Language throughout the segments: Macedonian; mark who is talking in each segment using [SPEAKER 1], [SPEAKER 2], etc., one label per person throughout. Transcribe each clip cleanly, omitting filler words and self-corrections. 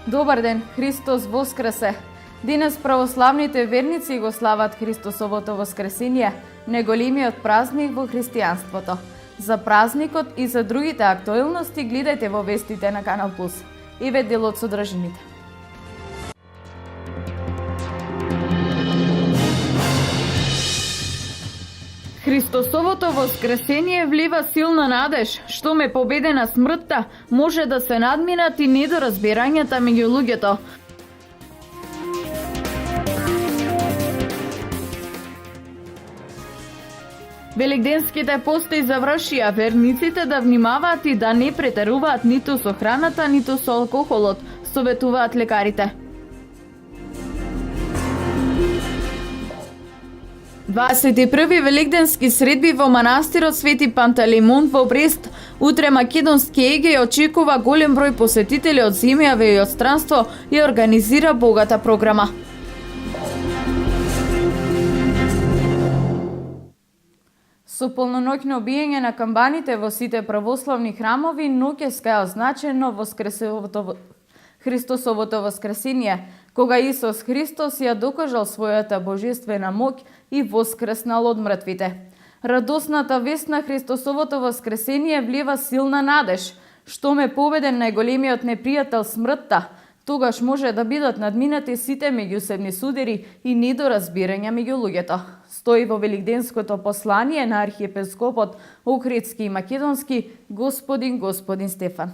[SPEAKER 1] Добар ден, Христос воскресе! Денес православните верници го слават Христосовото воскресение, најголемиот празник во христијанството. За празникот и за другите актуелности гледајте во вестите на Канал Плюс. Еве дел од содржините. Христосовото воскресение влива силна надеж, што ме победе на смртта, може да се надминат и недоразбирањата меѓу луѓето. Великденските пости завршија, верниците да внимаваат и да не претеруваат ниту со храната, ниту со алкохолот, советуваат лекарите. 21 великденски средби во манастирот Свети Пантелеймон во Брест. Утре македонски Егеј очекува голем број посетители од земјава и од странство и организира богата програма. Со полноноќно биење на камбаните во сите православни храмови, ноќеска е означено Христосовото воскресение, кога Исус Христос ја докажал својата божествена моќ и воскреснал од мртвите. Радосната вест на Христосовото воскресение влива силна надеж, што ме победе најголемиот непријател смртта, тогаш може да бидат надминати сите меѓусебни судири и недоразбирања меѓу луѓето. Стои во великденското послание на архиепископот Охридски и Македонски Господин Стефан.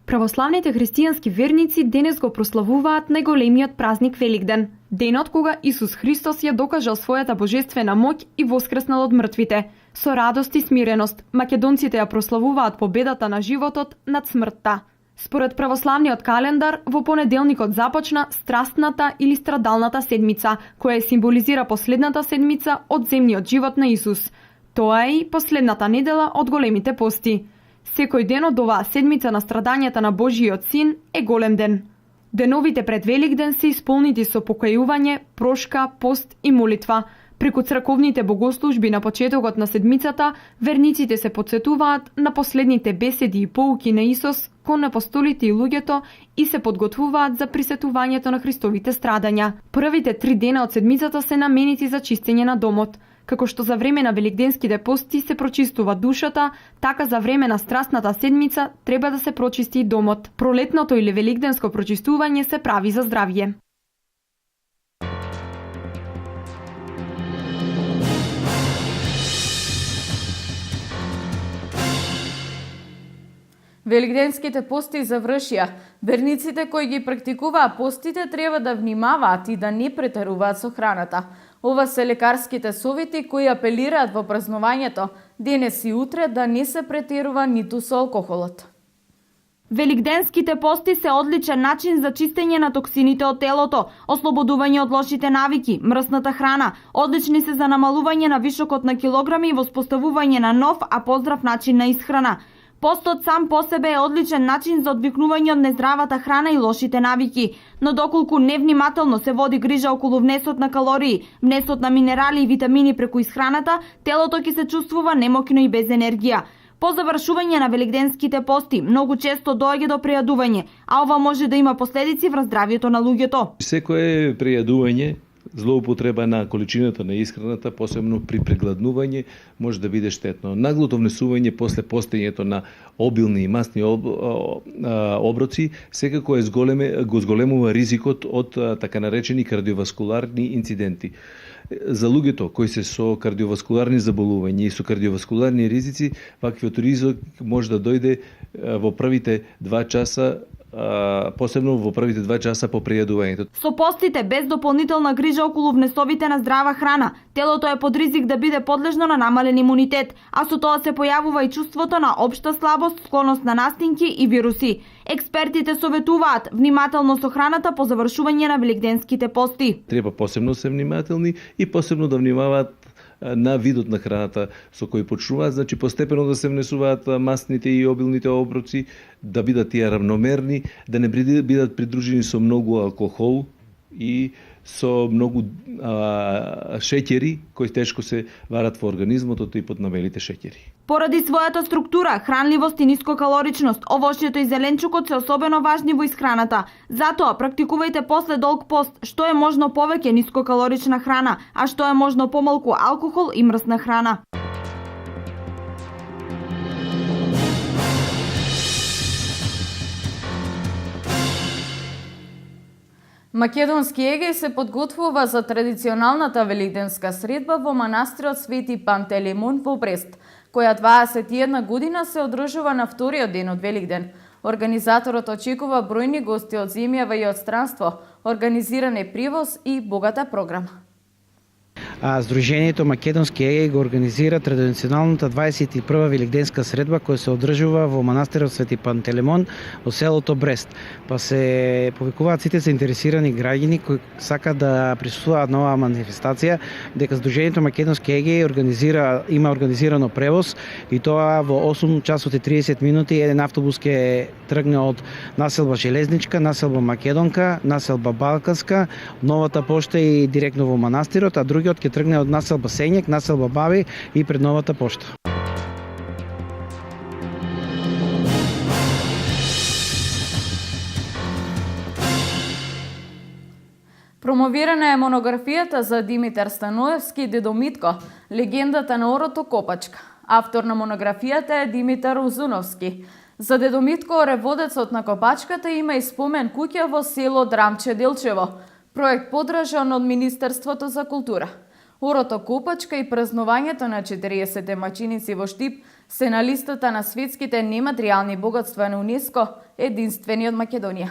[SPEAKER 2] Православните христијански верници денес го прославуваат најголемиот празник Великден, денот кога Исус Христос ја докажал својата божествена моќ и воскреснал од мртвите. Со радост и смиреност, македонците ја прославуваат победата на животот над смртта. Според православниот календар, во понеделникот започна страстната или страдалната седмица, која символизира последната седмица од земниот живот на Исус. Тоа е и последната недела од големите пости. Секој ден од оваа седмица на страдањата на Божиот Син е голем ден. Деновите пред Великден се исполнити со покајување, прошка, пост и молитва. Преку црковните богослужби на почетокот на седмицата, верниците се подсетуваат на последните беседи и поуки на Исус кон апостолите и луѓето и се подготвуваат за присетувањето на Христовите страдања. Првите 3 дена од седмицата се наменети за чистење на домот. Како што за време на великденските пости се прочистува душата, така за време на страстната седмица треба да се прочисти и домот. Пролетното или великденско прочистување се прави за здравје.
[SPEAKER 1] Великденските пости завршија. Верниците кои ги практикуваат постите треба да внимаваат и да не претеруваат со храната. Ова се лекарските совети кои апелираат во празнувањето денес и утре да не се претерува ниту со алкохолот.
[SPEAKER 3] Великденските пости се одличен начин за чистење на токсините од телото, ослободување од лошите навики, мрсната храна, одлични се за намалување на вишокот на килограми и воспоставување на нов, а поздрав начин на исхрана. Постот сам по себе е одличен начин за одвикнување од нездравата храна и лошите навики, но доколку невнимателно се води грижа околу внесот на калории, внесот на минерали и витамини преку исхраната, телото ќе се чувствува немоќно и без енергија. По завршување на великденските пости, многу често доаѓа до прејадување, а ова може да има последици врз здравјето на луѓето.
[SPEAKER 4] Секое прејадување, злоупотреба на количината на исхраната, посебно при прегладнување, може да биде штетно. Наглото внесување после постењето на обилни и масни оброци секако го зголемува ризикот од така наречени кардиоваскуларни инциденти. За луѓето кои се со кардиоваскуларни заболувања и со кардиоваскуларни ризици, ваквиот ризик може да дојде во првите 2 часа, посебно во првите 2 часа по прејадувањето.
[SPEAKER 3] Со постите без дополнителна грижа околу внесовите на здрава храна, телото е под ризик да биде подлежно на намален имунитет, а со тоа се појавува и чувството на општа слабост, склоност на настинки и вируси. Експертите советуваат внимателно со храната по завршување на великденските пости.
[SPEAKER 4] Треба посебно се внимателни и посебно да внимаваат на видот на храната со кој почнуваат, значи постепено да се внесуваат масните и обилните оброци, да бидат тие равномерни, да не бидат придружени со многу алкохол, и со многу шеќери кои тешко се варат во организмот од типот на белите шеќери.
[SPEAKER 3] Поради својата структура, хранливост и нискокалоричност, овошјето и зеленчукот се особено важни во исхраната. Затоа практикувајте после долг пост што е можно повеќе нискокалорична храна, а што е можно помалку алкохол и мрсна храна.
[SPEAKER 1] Македонски егеј се подготвува за традиционалната великденска средба во манастирот Свети Пантелеймон во Брест, која 21 година се одржува на вториот ден од Великден. Организаторот очекува бројни гости од земјава и од странство, организиран е привоз и богата програма.
[SPEAKER 5] Сдруженијето Македонски егеј го организира традиционалната 21 великденска средба која се одржува во манастирот Свети Пантелеймон во селото Брест. Па се повикуваат сите заинтересирани граѓани кои сакаат да присуствуваат на оваа манифестација, дека Сдруженијето Македонски егеј има организирано превоз и тоа во 8 часот и 30 минути еден автобус ќе тргне од населба Железничка, населба Македонка, населба Балканска, новата пошта и директно во манастирот, а другиот ќе тргне од населба Сењек, населба Баби и пред новата пошта.
[SPEAKER 1] Промовирана е монографијата за Димитар Станоевски Дедо Митко, легендата на орото Копачка. Автор на монографијата е Димитар Узуновски. За Дедо Митко, реводецот на Копачката, има и спомен куќа во село Драмче Делчево, проект подржан од Министерството за култура. Орото Копачка и празнувањето на 40 мачиници во Штип се на листата на светските нематеријални богатства на УНЕСКО, единствени од Македонија.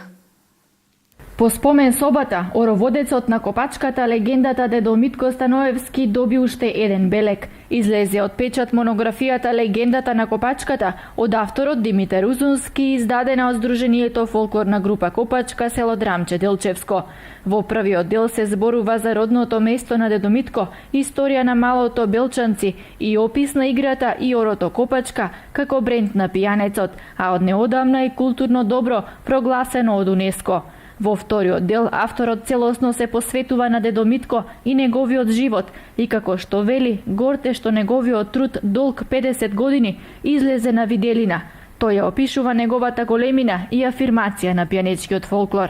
[SPEAKER 6] По спомен собата, ороводецот на Копачката, легендата Дедо Митко Станоевски доби уште еден белек. Излезе од печат монографијата Легендата на Копачката од авторот Димитар Узунски, издадена од Сдруженијето фолклорна група Копачка, село Драмче Делчевско. Во првиот дел се зборува за родното место на Дедо Митко, историја на малото Белчанци и опис на играта и орото Копачка како бренд на пијанецот, а од неодамна и културно добро прогласено од УНЕСКО. Во вториот дел авторот целосно се посветува на Дедо Митко и неговиот живот и како што вели, горте што неговиот труд долг 50 години излезе на виделина. Тој ја опишува неговата големина и афирмација на пијанечкиот фолклор.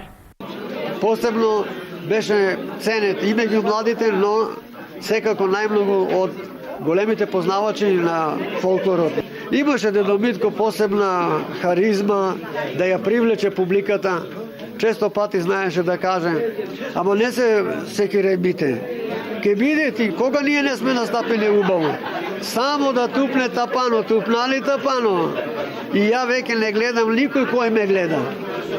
[SPEAKER 7] Посебно беше ценет и меѓу младите, но секако најмногу од големите познавачи на фолклорот. Имаше Дедо Митко посебна харизма да ја привлече публиката. Често пати знаеше да каже, ама не се секире бите. Ке бидете, кога ние не сме настапени убаво. Само да тупне тапано, тупнали тапано. И ја веќе не гледам никој кој ме гледа.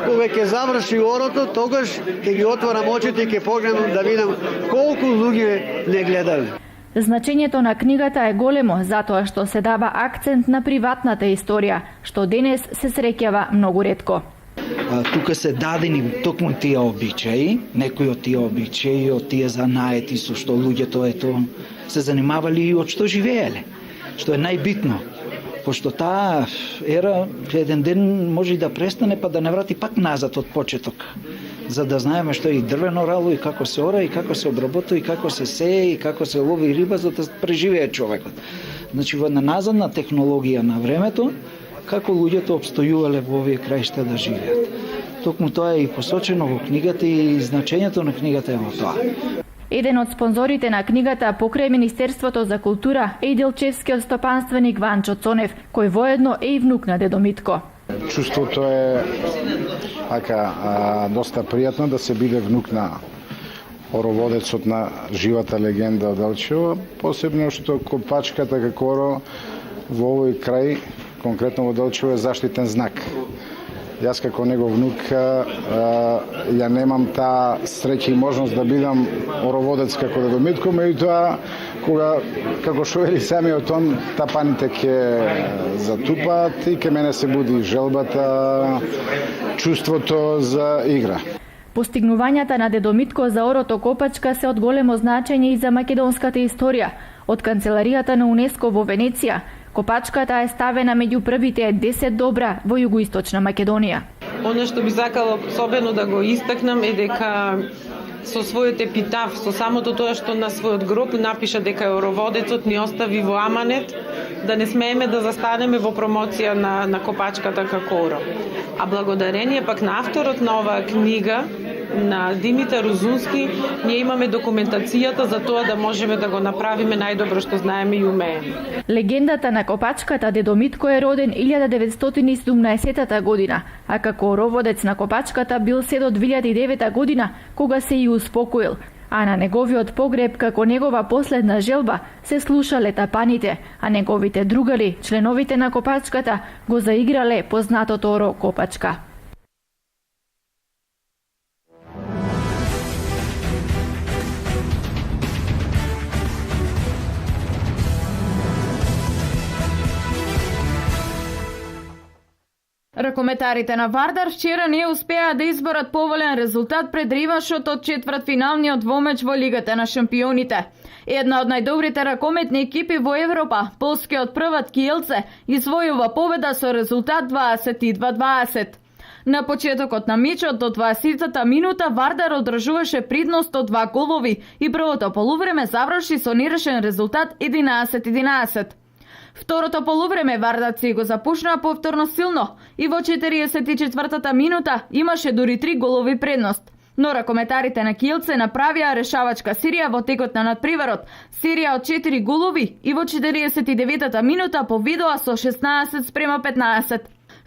[SPEAKER 7] Кога ќе заврши орото, тогаш ќе ги отворам очите и ќе погледам да видам колку луѓе не гледале.
[SPEAKER 6] Значењето на книгата е големо затоа што се дава акцент на приватната историја, што денес се среќава многу ретко.
[SPEAKER 8] Тука се дадени токму тие обичаи, некои од тие обичаи, од тие занаети со што луѓето се занимавали и од што живееле, што е најбитно. Пошто таа ера еден ден може и да престане, па да не врати пак назад од почеток. За да знаеме што е и дрвено рало, и како се ора, и како се обработува, и како се сее, и како се лови риба, за да преживее човекот. Значи, во назадна технологија на времето, како луѓето обстојувале во овие краишта да живеат. Токму тоа е и посочено во книгата и значењето на книгата е во тоа.
[SPEAKER 6] Еден од спонзорите на книгата покрај Министерството за култура е и делчевскиот стопанственик Ванчо Цонев, кој воедно е и внук на Дедо Митко.
[SPEAKER 9] Чувството е доста пријатно да се биде внук на ороводецот на живата легенда од Делчево, посебно што Копачката како оро во овој крај, конкретно во Делчево, е заштитен знак. Јас како негов внук ја немам таа среќа и можност да бидам ороводец како Дедо Митко, меѓутоа кога како што вели самиот он, тапаните ќе затупаат и ке мене се буди желбата, чувството за игра.
[SPEAKER 6] Постигнувањата на Дедо Митко за орото Копачка се од големо значење и за македонската историја. Од канцеларијата на УНЕСКО во Венеција, Копачката е ставена меѓу првите 10 добра во југоисточна Македонија.
[SPEAKER 10] Оно што би сакала особено да го истакнам е дека со својот епитаф, со самото тоа што на својот гроб напиша дека Ороводецот ни остави во аманет, да не смееме да застанеме во промоција на копачката како Оро. А благодарение пак на авторот на оваа книга, на Димитар Узунски, ние имаме документацијата за тоа да можеме да го направиме најдобро што знаеме и умееме.
[SPEAKER 6] Легендата на копачката Дедо Митко е роден 1917 година, а како ороводец на копачката бил се до 2009 година, кога се и успокоил. А на неговиот погреб, како негова последна желба, се слушале тапаните, а неговите другари, членовите на копачката, го заиграле познатото Оро Копачка.
[SPEAKER 1] Ракометарите на Вардар вчера не успеа да изборат поволен резултат пред реваншот од четвртфиналниот двомеч во Лигата на шампионите. Една од најдобрите ракометни екипи во Европа, полскиот првак Kielce, извојува победа со резултат 22-20. На почетокот на мечот до 20-та минута Вардар одржуваше предност од 2 голови и првото полувреме заврши со нерешен резултат 11-11. Второто полувреме вардаци го започнаа повторно силно и во 44-та минута имаше дури 3 голови предност. Но ракометарите на Kielce направија решавачка серија во текот на надпреварот, серија од 4 голови и во 49-та минута победува со 16-15.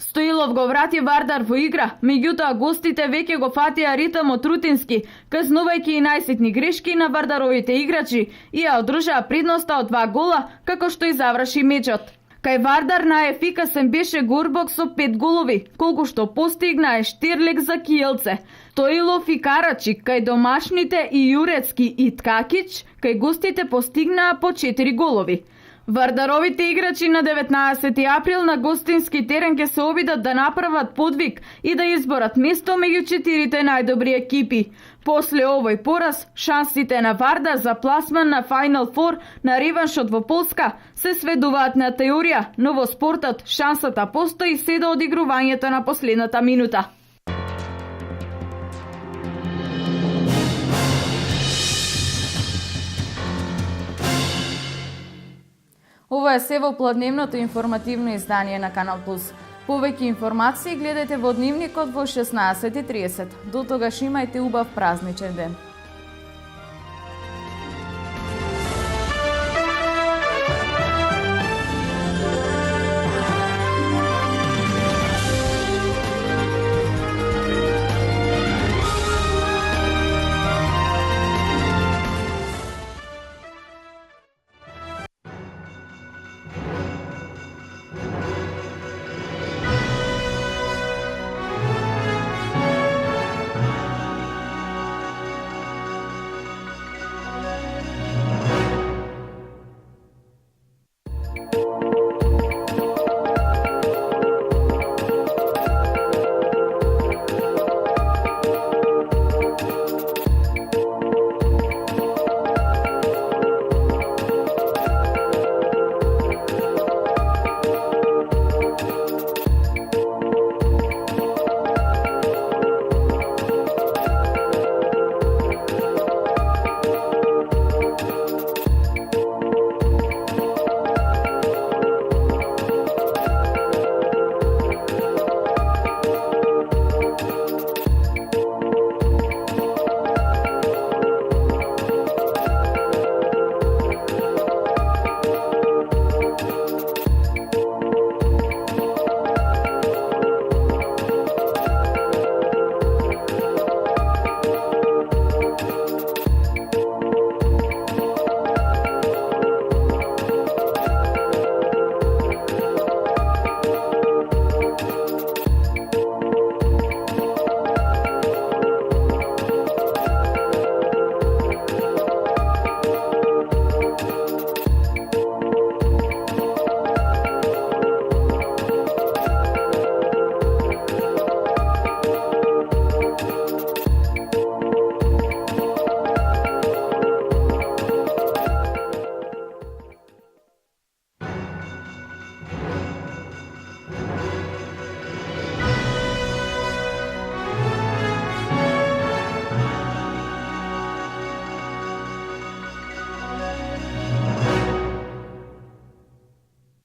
[SPEAKER 1] Стоилов го врати Вардар во игра, меѓутоа гостите веќе го фатија ритмот рутински, казнувајќи и најситни грешки на Вардаровите играчи и ја одржаа предноста од 2 гола, како што и заврши мечот. Кај Вардар најефикасен беше Гурбок со 5 голови, колку што постигнаа Штирлек за Kielce. Стоилов и Карачик кај домашните и Јурецки и Ткакич кај гостите постигнаа по 4 голови. Вардаровите играчи на 19 април на гостински терен ќе се обидат да направат подвиг и да изборат место меѓу 4 најдобри екипи. После овој пораз, шансите на Вардар за пласман на Final Four на реваншот во Полска се сведуваат на теорија, но во спортот шансата постои се до одигрувањето на последната минута. Ова е се во платневното информативно издание на Канал Плюс. Повеќе информации гледате во дневникот во 16:30. До тогаш имајте убав празничен ден.